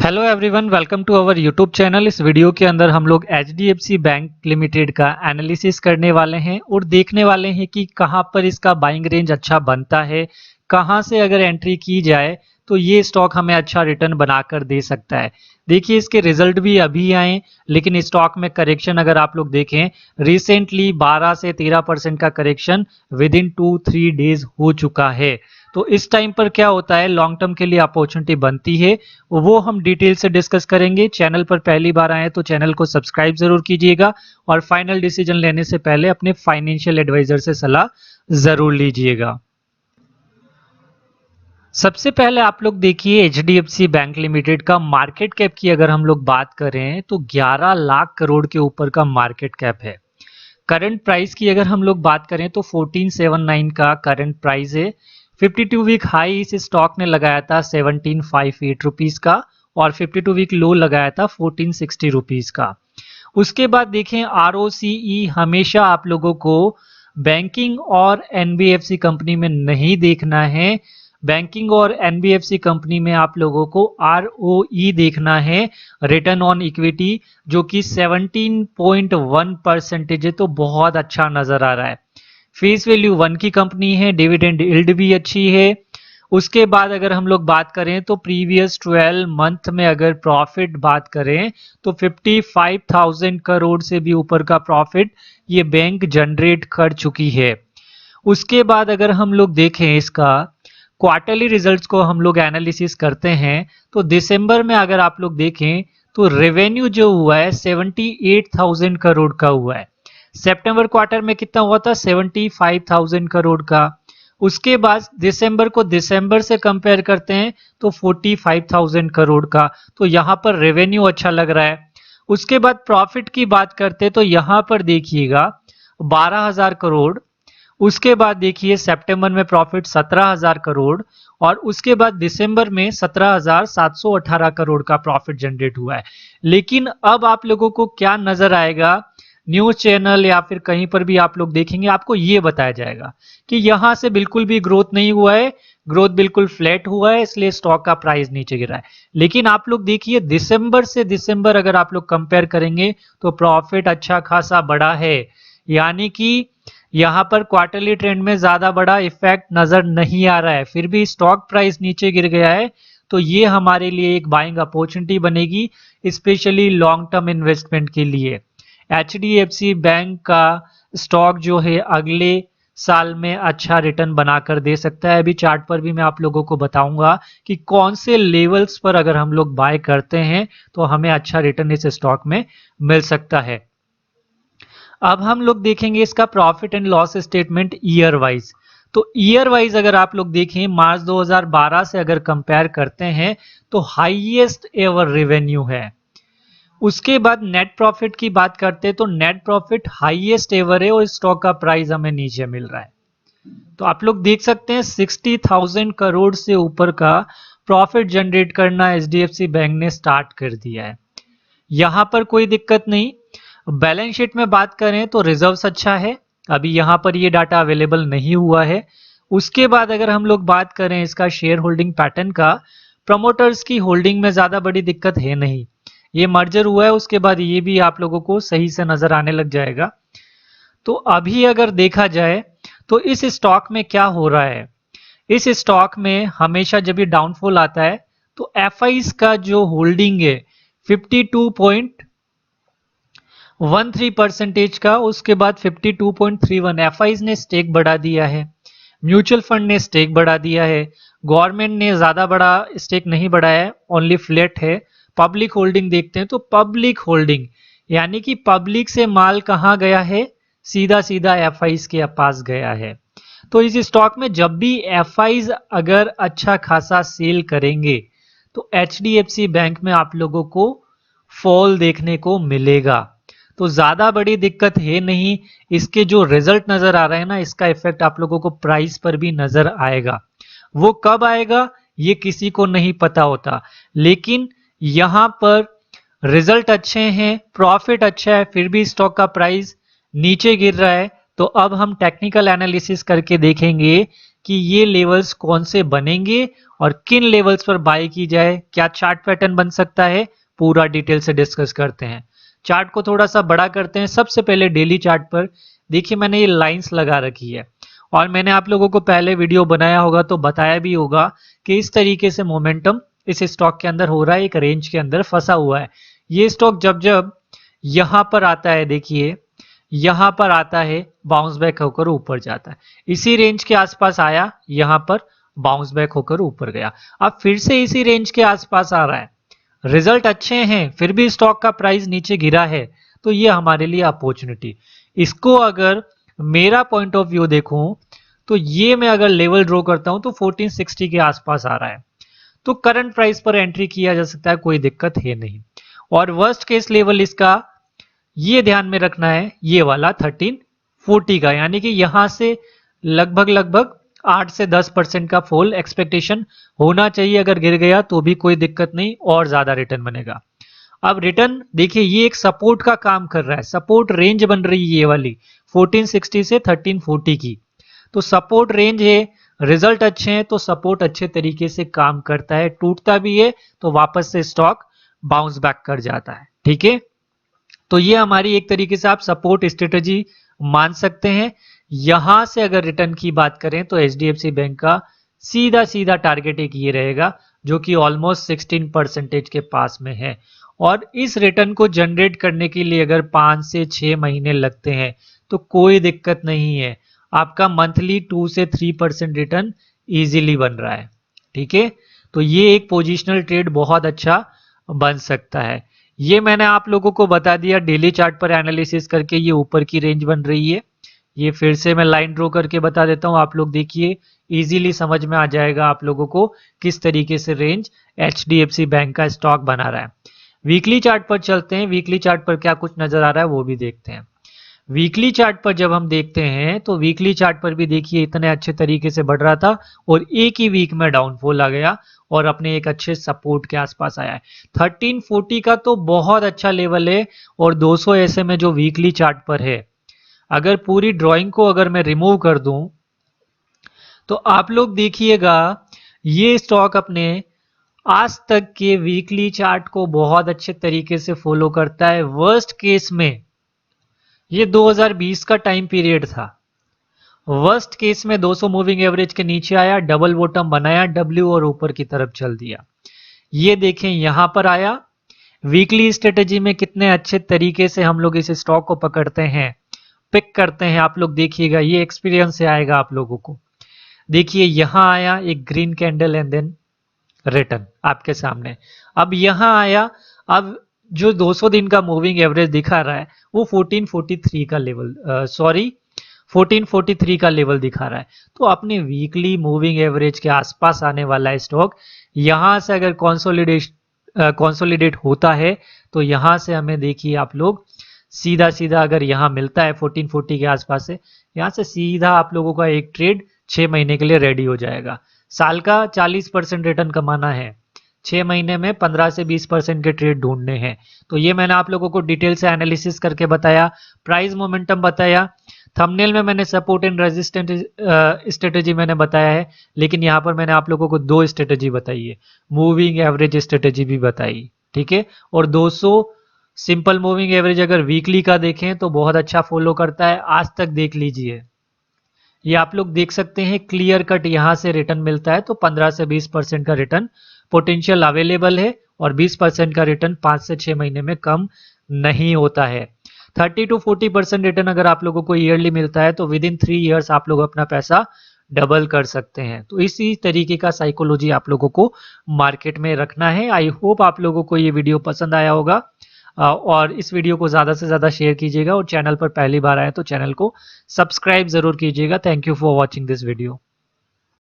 Hello everyone, welcome to our YouTube channel. इस video के अंदर हम लोग एचडीएफसी बैंक लिमिटेड का एनालिसिस करने वाले हैं और देखने वाले हैं कि कहां पर इसका बाइंग रेंज अच्छा बनता है, कहां से अगर एंट्री की जाए तो ये स्टॉक हमें अच्छा रिटर्न बनाकर दे सकता है। देखिए, इसके रिजल्ट भी अभी आए, लेकिन स्टॉक में करेक्शन अगर आप लोग देखें, रिसेंटली 12 से 13% का करेक्शन विद इन 2-3 डेज हो चुका है। तो इस टाइम पर क्या होता है, लॉन्ग टर्म के लिए अपॉर्चुनिटी बनती है, वो हम डिटेल से डिस्कस करेंगे। चैनल पर पहली बार आए तो चैनल को सब्सक्राइब जरूर कीजिएगा और फाइनल डिसीजन लेने से पहले अपने फाइनेंशियल एडवाइजर से सलाह जरूर लीजिएगा। सबसे पहले आप लोग देखिए, एचडीएफसी बैंक लिमिटेड का मार्केट कैप की अगर हम लोग बात करें तो 11 लाख करोड़ के ऊपर का मार्केट कैप है। करंट प्राइस की अगर हम लोग बात करें तो 1479 का करंट प्राइस है। 52 वीक हाई इस स्टॉक ने लगाया था 1758 रुपीज का और 52 वीक लो लगाया था 1460 रुपीज का। उसके बाद देखें, आरओसीई हमेशा आप लोगों को बैंकिंग और एनबीएफसी कंपनी में नहीं देखना है। बैंकिंग और एनबीएफसी कंपनी में आप लोगों को आरओई देखना है, रिटर्न ऑन इक्विटी, जो कि 17.1% है, तो बहुत अच्छा नजर आ रहा है। फेस वैल्यू 1 की कंपनी है, डिविडेंड यील्ड भी अच्छी है। उसके बाद अगर हम लोग बात करें तो प्रीवियस 12 मंथ में अगर प्रॉफिट बात करें तो 55,000 करोड़ से भी ऊपर का प्रॉफिट ये बैंक जनरेट कर चुकी है। उसके बाद अगर हम लोग देखें इसका क्वार्टरली रिजल्ट्स को हम लोग एनालिसिस करते हैं तो दिसंबर में अगर आप लोग देखें तो रेवेन्यू जो हुआ है 78,000 करोड़ का हुआ है। सितंबर क्वार्टर में कितना हुआ था, 75,000 करोड़ का। उसके बाद दिसंबर को दिसंबर से कंपेयर करते हैं तो 45,000 करोड़ का, तो यहां पर रेवेन्यू अच्छा लग रहा है। उसके बाद प्रॉफिट की बात करते हैं तो यहां पर देखिएगा 12,000 करोड़। उसके बाद देखिए सितंबर में प्रॉफिट 17,000 करोड़ और उसके बाद दिसंबर में 17,718 करोड़ का प्रॉफिट जनरेट हुआ है। लेकिन अब आप लोगों को क्या नजर आएगा, न्यूज चैनल या फिर कहीं पर भी आप लोग देखेंगे, आपको यह बताया जाएगा कि यहां से बिल्कुल भी ग्रोथ नहीं हुआ है, ग्रोथ बिल्कुल फ्लैट हुआ है, इसलिए स्टॉक का प्राइस नीचे गिरा है। लेकिन आप लोग देखिए, दिसंबर से दिसंबर अगर आप लोग कंपेयर करेंगे तो प्रॉफिट अच्छा खासा बड़ा है, यानी कि यहां पर क्वार्टरली ट्रेंड में ज्यादा बड़ा इफेक्ट नजर नहीं आ रहा है, फिर भी स्टॉक प्राइस नीचे गिर गया है। तो ये हमारे लिए एक बाइंग अपॉर्चुनिटी बनेगी, स्पेशली लॉन्ग टर्म इन्वेस्टमेंट के लिए। एचडीएफसी बैंक का स्टॉक जो है अगले साल में अच्छा रिटर्न बनाकर दे सकता है। अभी चार्ट पर भी मैं आप लोगों को बताऊंगा कि कौन से लेवल्स पर अगर हम लोग बाय करते हैं तो हमें अच्छा रिटर्न इस स्टॉक में मिल सकता है। अब हम लोग देखेंगे इसका profit and loss statement year wise. तो ईयर वाइज अगर आप लोग देखें, मार्च 2012 से अगर कंपेयर करते हैं तो हाईएस्ट एवर रेवेन्यू है। उसके बाद नेट प्रॉफिट की बात करते हैं तो नेट प्रॉफिट हाईएस्ट एवर है और स्टॉक का प्राइस हमें नीचे मिल रहा है। तो आप लोग देख सकते हैं 60,000 करोड़ से ऊपर का प्रॉफिट जनरेट करना एचडीएफसी बैंक ने स्टार्ट कर दिया है। यहां पर कोई दिक्कत नहीं। बैलेंस शीट में बात करें तो रिजर्व्स अच्छा है, अभी यहां पर ये डाटा अवेलेबल नहीं हुआ है। उसके बाद अगर हम लोग बात करें इसका शेयर होल्डिंग पैटर्न का, प्रमोटर्स की होल्डिंग में ज्यादा बड़ी दिक्कत है नहीं, ये मर्जर हुआ है, उसके बाद ये भी आप लोगों को सही से नजर आने लग जाएगा। तो अभी अगर देखा जाए तो इस स्टॉक में क्या हो रहा है, इस स्टॉक में हमेशा जब ये डाउनफॉल आता है तो एफआईज का जो होल्डिंग है 52.13% का, उसके बाद 52.31 एफआईज ने स्टेक बढ़ा दिया है, म्यूचुअल फंड ने स्टेक बढ़ा दिया है, गवर्नमेंट ने ज्यादा बड़ा स्टेक नहीं बढ़ाया है, ओनली फ्लैट है। पब्लिक होल्डिंग देखते हैं तो पब्लिक होल्डिंग यानी कि पब्लिक से माल कहां गया है, सीधा सीधा एफआईज के पास गया है। तो इस स्टॉक में जब भी एफआईज अगर अच्छा खासा सेल करेंगे तो एचडीएफसी बैंक में आप लोगों को फॉल देखने को मिलेगा। तो ज्यादा बड़ी दिक्कत है नहीं, इसके जो रिजल्ट नजर आ रहे हैं ना, इसका इफेक्ट आप लोगों को प्राइस पर भी नजर आएगा। वो कब आएगा ये किसी को नहीं पता होता, लेकिन यहां पर रिजल्ट अच्छे हैं, प्रॉफिट अच्छा है, फिर भी स्टॉक का प्राइस नीचे गिर रहा है। तो अब हम टेक्निकल एनालिसिस करके देखेंगे कि ये लेवल्स कौन से बनेंगे और किन लेवल्स पर बाय की जाए, क्या चार्ट पैटर्न बन सकता है, पूरा डिटेल से डिस्कस करते हैं। चार्ट को थोड़ा सा बड़ा करते हैं। सबसे पहले डेली चार्ट पर देखिए मैंने ये लाइंस लगा रखी है और मैंने आप लोगों को पहले वीडियो बनाया होगा तो बताया भी होगा कि इस तरीके से मोमेंटम इस स्टॉक के अंदर हो रहा है, एक रेंज के अंदर फंसा हुआ है। ये स्टॉक जब जब यहां पर आता है, देखिए यहां पर आता है, बाउंस बैक होकर ऊपर जाता है, इसी रेंज के आसपास आया, यहां पर बाउंस बैक होकर ऊपर गया, अब फिर से इसी रेंज के आसपास आ रहा है। रिजल्ट अच्छे हैं फिर भी स्टॉक का प्राइस नीचे गिरा है, तो ये हमारे लिए अपॉर्चुनिटी। इसको अगर मेरा पॉइंट ऑफ व्यू देखूं तो ये मैं अगर लेवल ड्रॉ करता हूं तो 1460 के आसपास आ रहा है, तो करंट प्राइस पर एंट्री किया जा सकता है, कोई दिक्कत है नहीं। और वर्स्ट केस लेवल इसका ये ध्यान में रखना है, ये वाला 1340 का, यानी कि यहां से लगभग 8 से 10% का फॉल एक्सपेक्टेशन होना चाहिए। अगर गिर गया तो भी कोई दिक्कत नहीं और ज्यादा रिटर्न बनेगा। अब रिटर्न देखिए ये एक सपोर्ट का काम कर रहा है, सपोर्ट रेंज बन रही है ये वाली 1460 से 1340 की, तो सपोर्ट रेंज है, रिजल्ट अच्छे हैं तो सपोर्ट अच्छे तरीके से काम करता है, टूटता भी है तो वापस से स्टॉक बाउंस बैक कर जाता है। ठीक है, तो ये हमारी एक तरीके से आप सपोर्ट स्ट्रेटेजी मान सकते हैं। यहां से अगर रिटर्न की बात करें तो एचडीएफसी बैंक का सीधा सीधा टारगेट एक ये रहेगा जो कि ऑलमोस्ट 16% के पास में है, और इस रिटर्न को जनरेट करने के लिए अगर 5 से 6 महीने लगते हैं तो कोई दिक्कत नहीं है, आपका मंथली 2 से 3% रिटर्न इजीली बन रहा है। ठीक है, तो ये एक पोजिशनल ट्रेड बहुत अच्छा बन सकता है। ये मैंने आप लोगों को बता दिया डेली चार्ट पर एनालिसिस करके, ये ऊपर की रेंज बन रही है। ये फिर से मैं लाइन ड्रॉ करके बता देता हूं, आप लोग देखिए इजीली समझ में आ जाएगा आप लोगों को किस तरीके से रेंज एचडीएफसी बैंक का स्टॉक बना रहा है। वीकली चार्ट पर चलते हैं, वीकली चार्ट पर क्या कुछ नजर आ रहा है वो भी देखते हैं। वीकली चार्ट पर जब हम देखते हैं तो वीकली चार्ट पर भी देखिए इतने अच्छे तरीके से बढ़ रहा था और एक ही वीक में डाउनफॉल आ गया और अपने एक अच्छे सपोर्ट के आसपास आया है। 1340 का तो बहुत अच्छा लेवल है, और 200 ऐसे में जो वीकली चार्ट पर है, अगर पूरी ड्राइंग को अगर मैं रिमूव कर दूं तो आप लोग देखिएगा ये स्टॉक अपने आज तक के वीकली चार्ट को बहुत अच्छे तरीके से फॉलो करता है। वर्स्ट केस में ये 2020 का टाइम पीरियड था, वर्स्ट केस में 200 मूविंग एवरेज के नीचे आया, डबल बॉटम बनाया, डब्ल्यू और ऊपर की तरफ चल दिया। ये देखें यहां पर आया, वीकली स्ट्रेटेजी में कितने अच्छे तरीके से हम लोग इस स्टॉक को पकड़ते हैं, पिक करते हैं। आप लोग देखिएगा ये एक्सपीरियंस से आएगा आप लोगों को। देखिए यहां आया एक green candle and then return आपके सामने। अब यहां आया, अब जो 200 दिन का मूविंग एवरेज दिखा रहा है वो 1443 का लेवल 1443 का लेवल दिखा रहा है, तो अपने वीकली मूविंग एवरेज के आसपास आने वाला है स्टॉक। यहां से अगर कंसोलिडेट होता है तो यहां से हमें देखिए आप लोग सीधा सीधा अगर यहां मिलता है 1440 के आसपास से, यहां से सीधा आप लोगों का एक ट्रेड 6 महीने के लिए रेडी हो जाएगा। साल का 40% रिटर्न कमाना है, 6 महीने में 15 से 20% के ट्रेड ढूंढने हैं। तो ये मैंने आप लोगों को डिटेल से एनालिसिस करके बताया, प्राइस मोमेंटम बताया, थंबनेल में मैंने सपोर्ट एंड रेजिस्टेंट स्ट्रेटेजी मैंने बताया है, लेकिन यहाँ पर मैंने आप लोगों को 2 स्ट्रेटेजी बताई है, मूविंग एवरेज स्ट्रेटेजी भी बताई। ठीक है, और 200 सिंपल मूविंग एवरेज अगर वीकली का देखें तो बहुत अच्छा फॉलो करता है, आज तक देख लीजिए। ये आप लोग देख सकते हैं क्लियर कट यहां से रिटर्न मिलता है, तो 15 से 20% का रिटर्न पोटेंशियल अवेलेबल है, और 20% का रिटर्न 5 से 6 महीने में कम नहीं होता है। 30 to 40% रिटर्न अगर आप लोगों को ईयरली मिलता है तो विद इन 3 ईयर्स आप लोग अपना पैसा डबल कर सकते हैं। तो इसी तरीके का साइकोलॉजी आप लोगों को मार्केट में रखना है। आई होप आप लोगों को ये वीडियो पसंद आया होगा, और इस वीडियो को ज़्यादा से ज़्यादा शेयर कीजिएगा, और चैनल पर पहली बार आए तो चैनल को सब्सक्राइब ज़रूर कीजिएगा। Thank you for watching this video.